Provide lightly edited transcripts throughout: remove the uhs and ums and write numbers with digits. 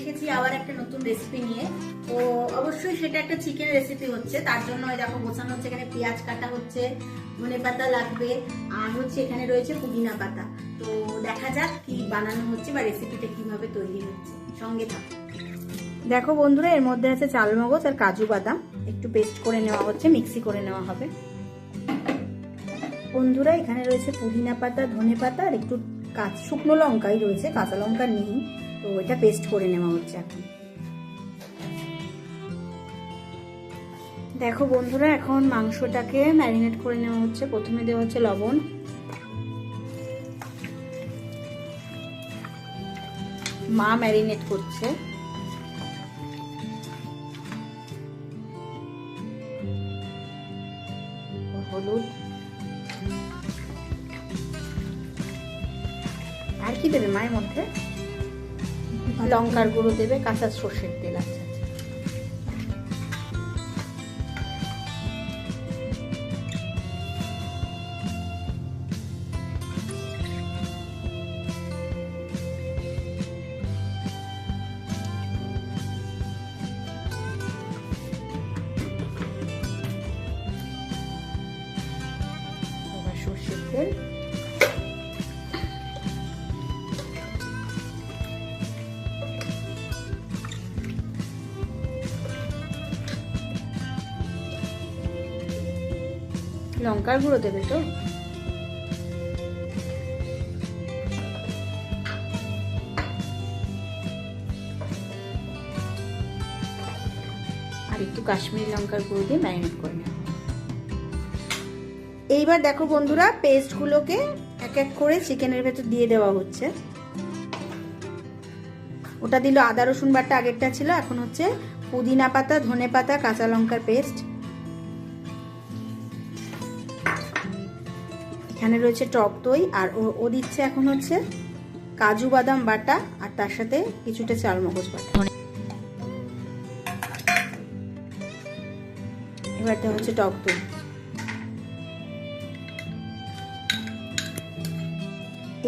এসেছি আবার একটা নতুন রেসিপি নিয়ে। তো অবশ্যই সেটা একটা চিকেন রেসিপি হচ্ছে, তার জন্য দেখো গোছানো হচ্ছে, এখানে পেঁয়াজ কাটা হচ্ছে, ধনে পাতা লাগবে, আর হচ্ছে এখানে রয়েছে পুদিনা পাতা। তো দেখা যাক কি বানানো হচ্ছে বা রেসিপিটা কিভাবে তৈরি হচ্ছে, সঙ্গে থাকো। দেখো বন্ধুরা, এর মধ্যে আছে চালমগজ আর কাজু বাদাম, একটু পেস্ট করে নেওয়া হচ্ছে, মিক্সি করে নেওয়া হবে। বন্ধুরা এখানে রয়েছে পুদিনা পাতা, ধনে পাতা আর একটু শুকনো লঙ্কাই রয়েছে, কাঁচা লঙ্কা নেই। তো এটা পেস্ট করে নেওয়া হচ্ছে এখন। দেখো বন্ধুরা, এখন মাংসটাকে ম্যারিনেট করে নেওয়া হচ্ছে। প্রথমে দেওয়া হচ্ছে লবণ, মা ম্যারিনেট করছে। হলুদ, আর কি দেবে মায়ের মধ্যে? লঙ্কার গুঁড়ো দেবে, কাঁচা সর্ষের তেল আছে। সর্ষের তেল, লঙ্কার গুঁড়ো দেবে তো। আর একটু কাশ্মীরি লঙ্কার গুঁড়ো দিয়ে ম্যারিনেট করে নেওয়া। এইবার দেখো বন্ধুরা, পেস্টগুলোকে এক এক করে চিকেনের ভেতর দিয়ে দেওয়া হচ্ছে। ওটা দিল আদা রসুন বাটা, আগেরটা ছিল, এখন হচ্ছে পুদিনা পাতা, ধনে পাতা, কাঁচা লঙ্কার পেস্ট। এখানে রয়েছে টক দই, আর ও দিচ্ছে এখন হচ্ছে কাজু বাদাম বাটা, আর তার সাথে কিছুটা চালমগজ বাটা। এবার দেওয়া হচ্ছে টক দই।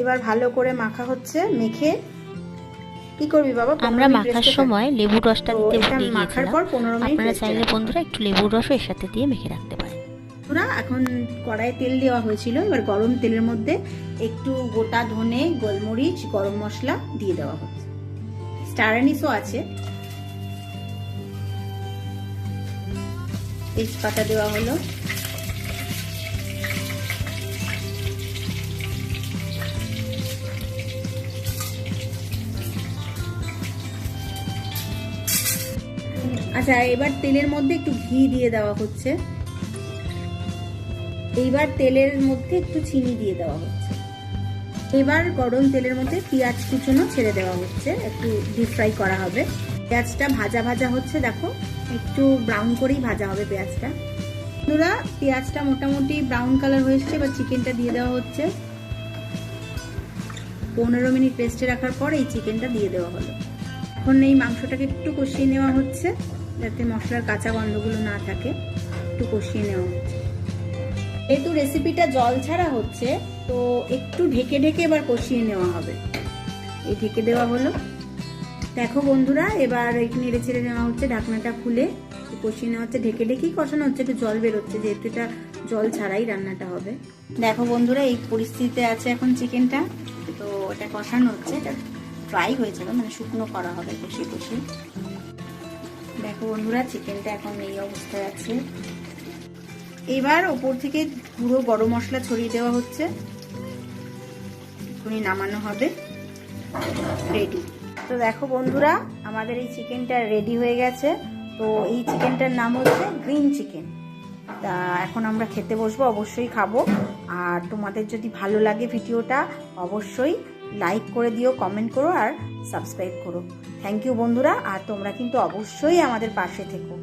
এবার ভালো করে মাখা হচ্ছে। মেখে কি করবি বাবা? আমরা মাখার সময় লেবুর রসটা দিতে ভুলে মাখার পর 15 মিনিট আপনারা চাইলে বন্ধুরা একটু লেবুর রসও এর সাথে দিয়ে মেখে রাখতে পারেন। এখন কড়াইয়ে তেল দেওয়া হয়েছিল, এবার গরম তেলের মধ্যে একটু গোটা ধনে, গোলমরিচ, গরম মশলা দিয়ে দেওয়া হচ্ছে। স্টার অ্যানিসও আছে, তেজপাতা দেওয়া হলো। আচ্ছা, এবার তেলের মধ্যে একটু ঘি দিয়ে দেওয়া হচ্ছে। এইবার তেলের মধ্যে একটু চিনি দিয়ে দেওয়া হচ্ছে। এবার গরম তেলের মধ্যে পেঁয়াজ কুচনো ছেড়ে দেওয়া হচ্ছে, একটু ডিপ ফ্রাই করা হবে। পেঁয়াজটা ভাজা ভাজা হচ্ছে, দেখো একটু ব্রাউন করেই ভাজা হবে পেঁয়াজটা। বন্ধুরা, পেঁয়াজটা মোটামুটি ব্রাউন কালার হয়ে এসছে, এবার চিকেনটা দিয়ে দেওয়া হচ্ছে। 15 মিনিট রেস্টে রাখার পর এই চিকেনটা দিয়ে দেওয়া হলো। এখন এই মাংসটাকে একটু কষিয়ে নেওয়া হচ্ছে, যাতে মশলার কাঁচা গন্ধগুলো না থাকে, একটু কষিয়ে নেওয়া হচ্ছে। যেহেতু রেসিপিটা জল ছাড়া হচ্ছে, তো একটু ঢেকে ঢেকে এবার কষিয়ে নেওয়া হবে। এই ঢেকে দেওয়া হলো। দেখো বন্ধুরা, এবার একটু নেড়ে ছেড়ে নেওয়া হচ্ছে, ঢাকনাটা খুলে কষিয়ে নেওয়া হচ্ছে। ঢেকে ঢেকেই কষানো হচ্ছে, একটু জল বেরোচ্ছে, যেহেতু এটা জল ছাড়াই রান্নাটা হবে। দেখো বন্ধুরা, এই পরিস্থিতিতে আছে এখন চিকেনটা। তো এটা কষানো হচ্ছে, এটা ফ্রাই হয়ে যাবে, মানে শুকনো করা হবে কষিয়ে কষিয়ে। দেখো বন্ধুরা, চিকেনটা এখন এই অবস্থায় আছে। এবার ওপর থেকে পুরো গরম মশলা ছড়িয়ে দেওয়া হচ্ছে, এখনই নামানো হবে। রেডি। তো দেখো বন্ধুরা, আমাদের এই চিকেনটা রেডি হয়ে গেছে। তো এই চিকেনটার নাম হচ্ছে গ্রিন চিকেন। তা এখন আমরা খেতে বসবো, অবশ্যই খাবো। আর তোমাদের যদি ভালো লাগে ভিডিওটা, অবশ্যই লাইক করে দিও, কমেন্ট করো আর সাবস্ক্রাইব করো। থ্যাংক ইউ বন্ধুরা, আর তোমরা কিন্তু অবশ্যই আমাদের পাশে থেকো।